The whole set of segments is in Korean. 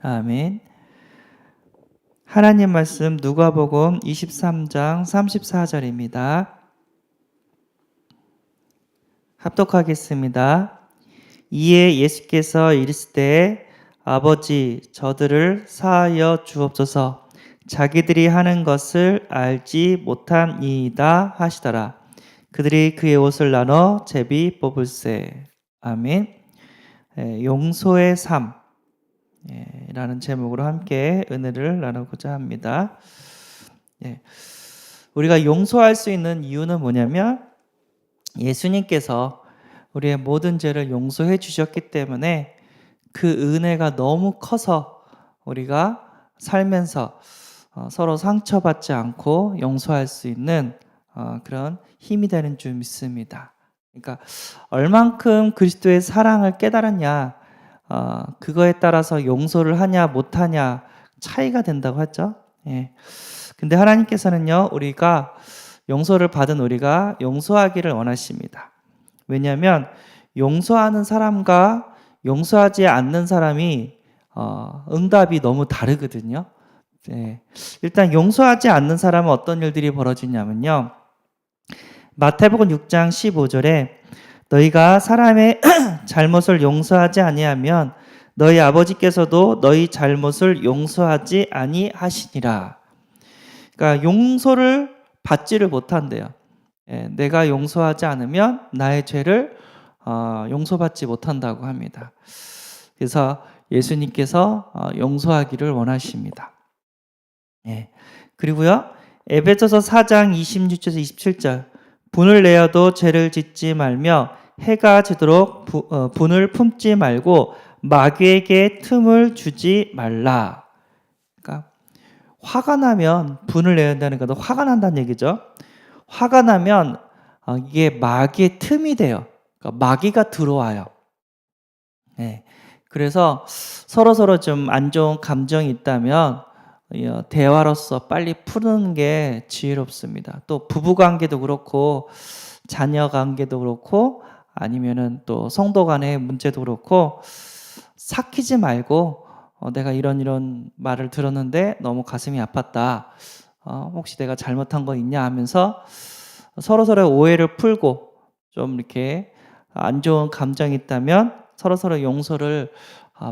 아멘. 하나님 말씀 누가복음 23장 34절입니다. 합독하겠습니다. 이에 예수께서 이르시되 아버지 저들을 사하여 주옵소서 자기들이 하는 것을 알지 못함이이다 하시더라. 그들이 그의 옷을 나눠 제비 뽑을세. 아멘. 용서의 삶 라는 제목으로 함께 은혜를 나누고자 합니다. 우리가 용서할 수 있는 이유는 뭐냐면 예수님께서 우리의 모든 죄를 용서해 주셨기 때문에 그 은혜가 너무 커서 우리가 살면서 서로 상처받지 않고 용서할 수 있는 그런 힘이 되는 줄 믿습니다. 그러니까 얼만큼 그리스도의 사랑을 깨달았냐, 그거에 따라서 용서를 하냐 못하냐 차이가 된다고 하죠. 근데 하나님께서는요, 우리가 용서를 받은 우리가 용서하기를 원하십니다. 왜냐하면 용서하는 사람과 용서하지 않는 사람이 응답이 너무 다르거든요. 일단 용서하지 않는 사람은 어떤 일들이 벌어지냐면요, 마태복음 6장 15절에 너희가 사람의 잘못을 용서하지 아니하면 너희 아버지께서도 너희 잘못을 용서하지 아니하시니라. 그러니까 용서를 받지를 못한대요. 내가 용서하지 않으면 나의 죄를 용서받지 못한다고 합니다. 그래서 예수님께서 용서하기를 원하십니다. 그리고요, 에베소서 4장 26절에서 27절 분을 내어도 죄를 짓지 말며 해가 지도록 분을 품지 말고 마귀에게 틈을 주지 말라. 그러니까 화가 나면 분을 내야 한다는 것도 화가 난다는 얘기죠. 화가 나면 이게 마귀의 틈이 돼요. 그러니까 마귀가 들어와요. 그래서 서로 좀 안 좋은 감정이 있다면 대화로서 빨리 푸는 게 지혜롭습니다. 또 부부 관계도 그렇고 자녀 관계도 그렇고 아니면은 또 성도 간의 문제도 그렇고 삭히지 말고 내가 이런 말을 들었는데 너무 가슴이 아팠다. 혹시 내가 잘못한 거 있냐 하면서 서로서로의 오해를 풀고 좀 이렇게 안 좋은 감정이 있다면 서로서로 용서를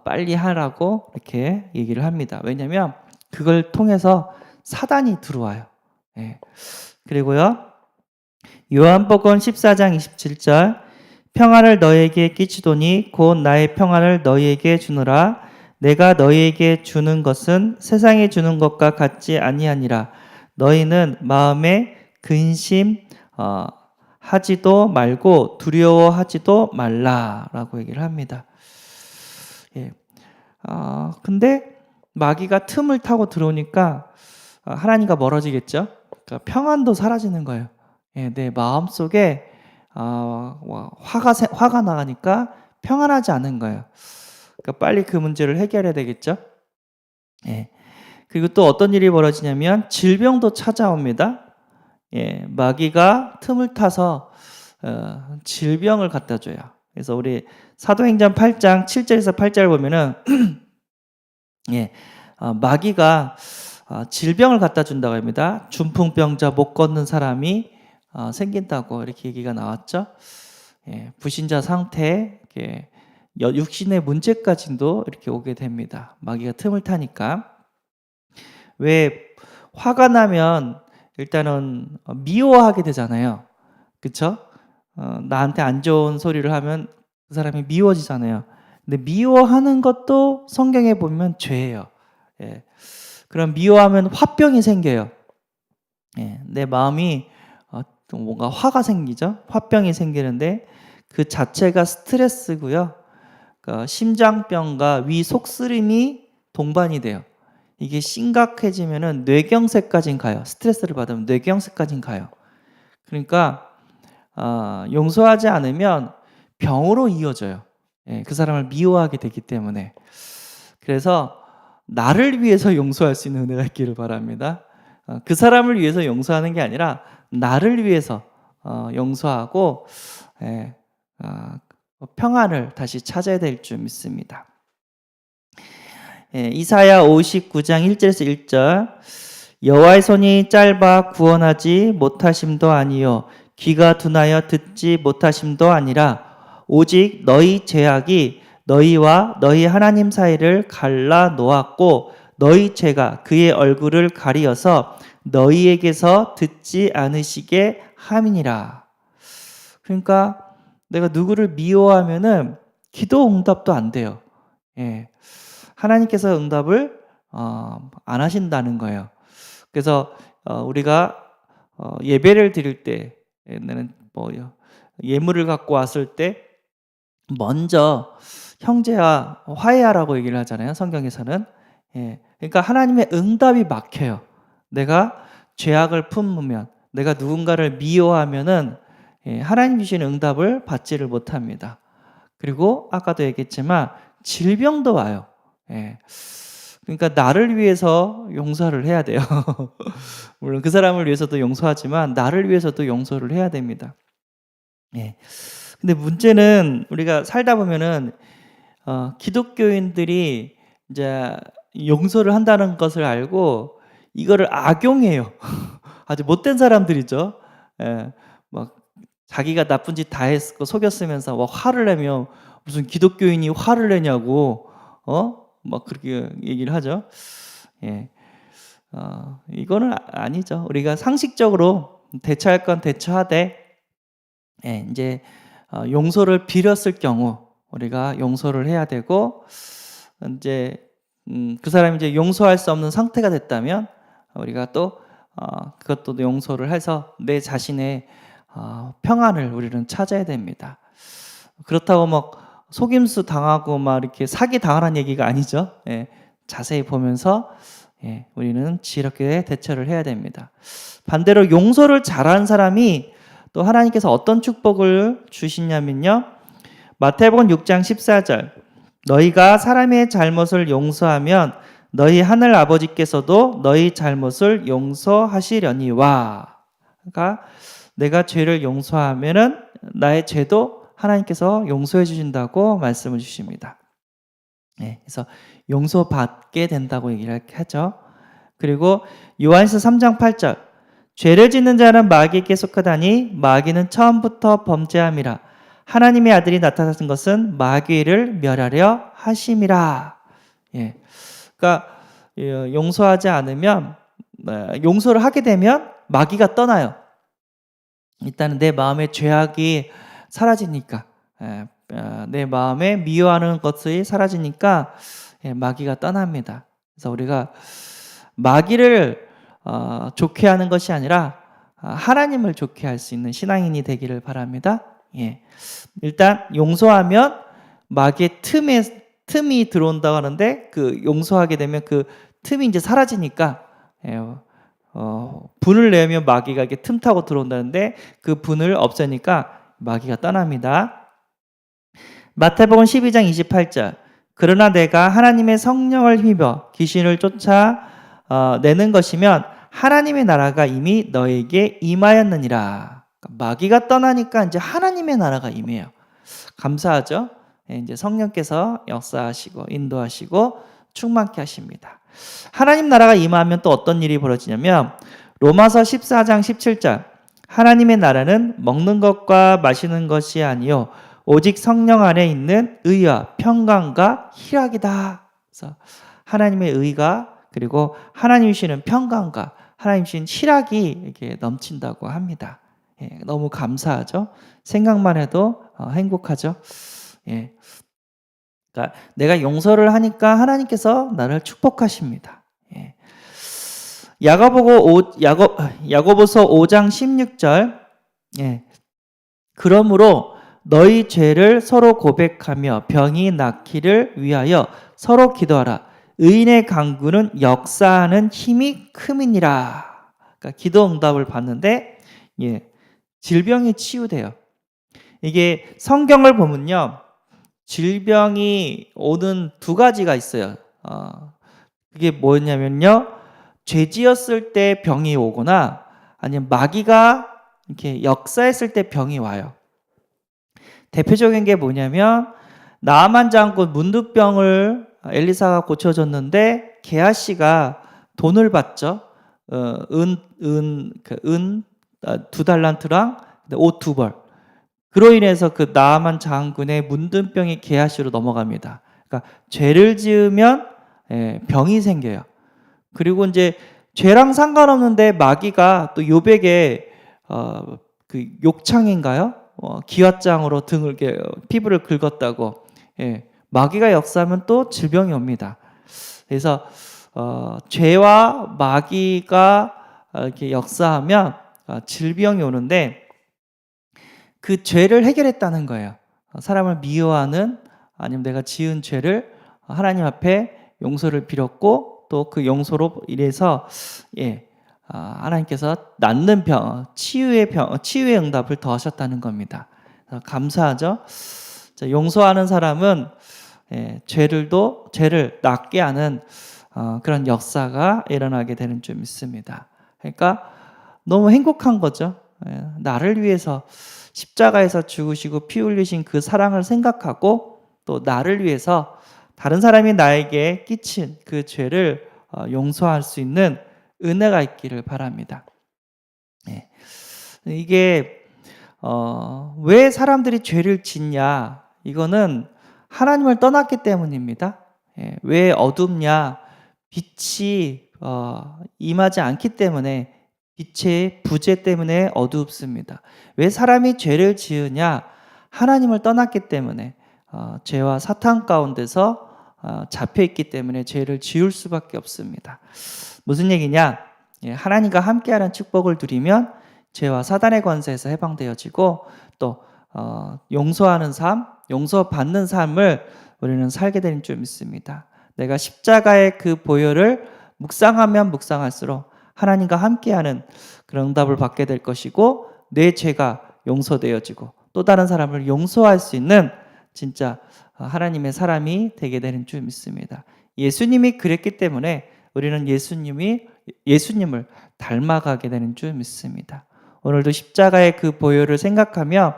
빨리 하라고 이렇게 얘기를 합니다. 왜냐하면 그걸 통해서 사단이 들어와요. 그리고요, 요한복음 14장 27절 평안을 너희에게 끼치도니 곧 나의 평안을 너희에게 주노라. 내가 너희에게 주는 것은 세상에 주는 것과 같지 아니하니라. 너희는 마음에 근심 하지도 말고 두려워하지도 말라라고 얘기를 합니다. 근데 마귀가 틈을 타고 들어오니까 하나님과 멀어지겠죠. 그러니까 평안도 사라지는 거예요. 내 마음 속에 화가 나가니까 평안하지 않은 거예요. 그러니까 빨리 그 문제를 해결해야 되겠죠. 그리고 또 어떤 일이 벌어지냐면 질병도 찾아옵니다. 마귀가 틈을 타서 질병을 갖다 줘요. 그래서 우리 사도행전 8장 7절에서 8절 보면은 마귀가 질병을 갖다 준다고 합니다. 중풍병자 못 걷는 사람이 생긴다고 이렇게 얘기가 나왔죠. 부신자 상태, 육신의 문제까지도 이렇게 오게 됩니다. 마귀가 틈을 타니까. 왜 화가 나면 일단은 미워하게 되잖아요. 그쵸? 나한테 안 좋은 소리를 하면 그 사람이 미워지잖아요. 근데 미워하는 것도 성경에 보면 죄예요. 그럼 미워하면 화병이 생겨요. 내 마음이 뭔가 화가 생기죠. 화병이 생기는데 그 자체가 스트레스고요. 그러니까 심장병과 위 속쓰림이 동반이 돼요. 이게 심각해지면은 뇌경색까지 가요. 스트레스를 받으면 뇌경색까지 가요. 그러니까 용서하지 않으면 병으로 이어져요. 그 사람을 미워하게 되기 때문에. 그래서 나를 위해서 용서할 수 있는 은혜가 있기를 바랍니다. 그 사람을 위해서 용서하는 게 아니라 나를 위해서 용서하고 평안을 다시 찾아야 될 줄 믿습니다. 이사야 59장 1절에서 1절. 여호와의 손이 짧아 구원하지 못하심도 아니요 귀가 둔하여 듣지 못하심도 아니라 오직 너희 죄악이 너희와 너희 하나님 사이를 갈라 놓았고 너희 죄가 그의 얼굴을 가리어서 너희에게서 듣지 않으시게 함이니라. 그러니까 내가 누구를 미워하면은 기도 응답도 안 돼요. 하나님께서 응답을 안 하신다는 거예요. 그래서 우리가 예배를 드릴 때는 예물을 갖고 왔을 때 먼저 형제와 화해하라고 얘기를 하잖아요. 성경에서는. 그러니까 하나님의 응답이 막혀요. 내가 죄악을 품으면, 내가 누군가를 미워하면은 하나님 주신 응답을 받지를 못합니다. 그리고 아까도 얘기했지만 질병도 와요. 그러니까 나를 위해서 용서를 해야 돼요. 물론 그 사람을 위해서도 용서하지만 나를 위해서도 용서를 해야 됩니다. 근데 문제는 우리가 살다 보면은 기독교인들이 이제 용서를 한다는 것을 알고 이거를 악용해요. 아주 못된 사람들이죠. 막 자기가 나쁜 짓 다 했고 속였으면서 막 화를 내면 무슨 기독교인이 화를 내냐고 막 그렇게 얘기를 하죠. 이거는 아니죠. 우리가 상식적으로 대처할 건 대처하되 이제 용서를 빌었을 경우 우리가 용서를 해야 되고 이제 그 사람이 이제 용서할 수 없는 상태가 됐다면 우리가 또 그것도 용서를 해서 내 자신의 평안을 우리는 찾아야 됩니다. 그렇다고 막 속임수 당하고 막 이렇게 사기 당하는 얘기가 아니죠. 자세히 보면서 우리는 지혜롭게 대처를 해야 됩니다. 반대로 용서를 잘하는 사람이 또 하나님께서 어떤 축복을 주시냐면요. 마태복음 6장 14절. 너희가 사람의 잘못을 용서하면 너희 하늘 아버지께서도 너희 잘못을 용서하시려니와. 그러니까 내가 죄를 용서하면은 나의 죄도 하나님께서 용서해 주신다고 말씀을 주십니다. 그래서 용서받게 된다고 얘기를 하죠. 그리고 요한서 3장 8절. 죄를 짓는 자는 마귀에게 속하다니 마귀는 처음부터 범죄함이라. 하나님의 아들이 나타나신 것은 마귀를 멸하려 하심이라. 그러니까 용서하지 않으면 용서를 하게 되면 마귀가 떠나요. 일단은 내 마음의 죄악이 사라지니까 내 마음에 미워하는 것이 사라지니까 마귀가 떠납니다. 그래서 우리가 마귀를 좋게 하는 것이 아니라 하나님을 좋게 할 수 있는 신앙인이 되기를 바랍니다. 일단 용서하면 마귀의 틈이 들어온다고 하는데 그 용서하게 되면 그 틈이 이제 사라지니까 분을 내면 마귀가 이렇게 틈 타고 들어온다는데 그 분을 없애니까 마귀가 떠납니다. 마태복음 12장 28절. 그러나 내가 하나님의 성령을 힘입어 귀신을 쫓아 내는 것이면 하나님의 나라가 이미 너에게 임하였느니라. 마귀가 떠나니까 이제 하나님의 나라가 임해요. 감사하죠? 이제 성령께서 역사하시고 인도하시고 충만케 하십니다. 하나님 나라가 임하면 또 어떤 일이 벌어지냐면 로마서 14장 17절. 하나님의 나라는 먹는 것과 마시는 것이 아니요 오직 성령 안에 있는 의와 평강과 희락이다. 그래서 하나님의 의가 그리고 하나님 주시는 평강과 하나님 주신 희락이 이렇게 넘친다고 합니다. 너무 감사하죠. 생각만 해도 행복하죠. 그러니까 내가 용서를 하니까 하나님께서 나를 축복하십니다. 야고보서 5장 16절. 그러므로 너희 죄를 서로 고백하며 병이 낫기를 위하여 서로 기도하라. 의인의 간구는 역사하는 힘이 큼이니라. 그러니까 기도 응답을 받는데 질병이 치유돼요. 이게 성경을 보면요. 질병이 오는 두 가지가 있어요. 그게 뭐냐면요. 죄 지었을 때 병이 오거나 아니면 마귀가 이렇게 역사했을 때 병이 와요. 대표적인 게 뭐냐면 나아만 장군 문둥병을 엘리사가 고쳐줬는데 게하시가 돈을 받죠. 은 2달란트랑 옷 2벌. 그로 인해서 그 나아만 장군의 문둥병이 게하시로 넘어갑니다. 그러니까 죄를 지으면 병이 생겨요. 그리고 이제 죄랑 상관없는데 마귀가 또 요백에 그 욕창인가요? 기왓장으로 등을 피부를 긁었다고. 마귀가 역사하면 또 질병이 옵니다. 그래서 죄와 마귀가 이렇게 역사하면 질병이 오는데 그 죄를 해결했다는 거예요. 사람을 미워하는 아니면 내가 지은 죄를 하나님 앞에 용서를 빌었고 또 그 용서로 인해서 하나님께서 낫는 치유의 응답을 더하셨다는 겁니다. 감사하죠. 용서하는 사람은 죄를 낫게 하는 그런 역사가 일어나게 되는 줄 믿습니다. 그러니까 너무 행복한 거죠. 나를 위해서 십자가에서 죽으시고 피 흘리신 그 사랑을 생각하고 또 나를 위해서 다른 사람이 나에게 끼친 그 죄를 용서할 수 있는 은혜가 있기를 바랍니다. 이게 왜 사람들이 죄를 짓냐? 이거는 하나님을 떠났기 때문입니다. 왜 어둡냐? 빛이 임하지 않기 때문에 빛의 부재 때문에 어둡습니다. 왜 사람이 죄를 지으냐? 하나님을 떠났기 때문에 죄와 사탄 가운데서 잡혀있기 때문에 죄를 지을 수밖에 없습니다. 무슨 얘기냐? 하나님과 함께하는 축복을 누리면 죄와 사단의 권세에서 해방되어지고 또 용서하는 삶, 용서받는 삶을 우리는 살게 되는 줄 믿습니다. 내가 십자가의 그 보혈을 묵상하면 묵상할수록 하나님과 함께하는 그런 응답을 받게 될 것이고 내 죄가 용서되어지고 또 다른 사람을 용서할 수 있는 진짜 하나님의 사람이 되게 되는 줄 믿습니다. 예수님이 그랬기 때문에 우리는 예수님을 닮아가게 되는 줄 믿습니다. 오늘도 십자가의 그 보혈을 생각하며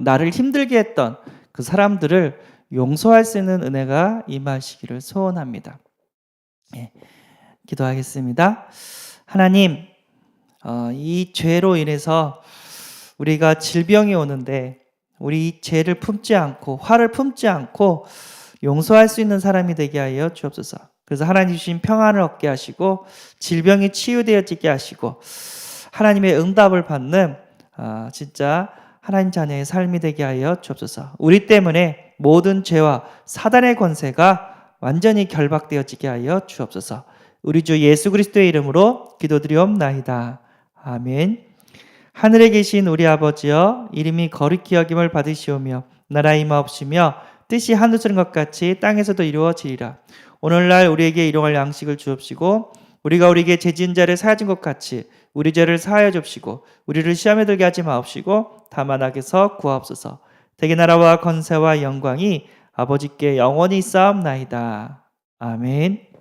나를 힘들게 했던 그 사람들을 용서할 수 있는 은혜가 임하시기를 소원합니다. 기도하겠습니다. 하나님, 이 죄로 인해서 우리가 질병이 오는데 우리 이 죄를 품지 않고 화를 품지 않고 용서할 수 있는 사람이 되게 하여 주옵소서. 그래서 하나님 주신 평안을 얻게 하시고 질병이 치유되어지게 하시고 하나님의 응답을 받는 진짜 하나님 자녀의 삶이 되게 하여 주옵소서. 우리 때문에 모든 죄와 사단의 권세가 완전히 결박되어지게 하여 주옵소서. 우리 주 예수 그리스도의 이름으로 기도드리옵나이다. 아멘. 하늘에 계신 우리 아버지여, 이름이 거룩히 여김을 받으시오며 나라의 임하옵시며 뜻이 하늘에서 이룬 것 같이 땅에서도 이루어지리라. 오늘날 우리에게 일용할 양식을 주옵시고 우리가 우리에게 죄 지은 자를 사하진 것 같이 우리 죄를 사하여 줍시고 우리를 시험에 들게 하지 마옵시고 다만 악에서 구하옵소서. 대개 나라와 권세와 영광이 아버지께 영원히 있사옵나이다. 아멘.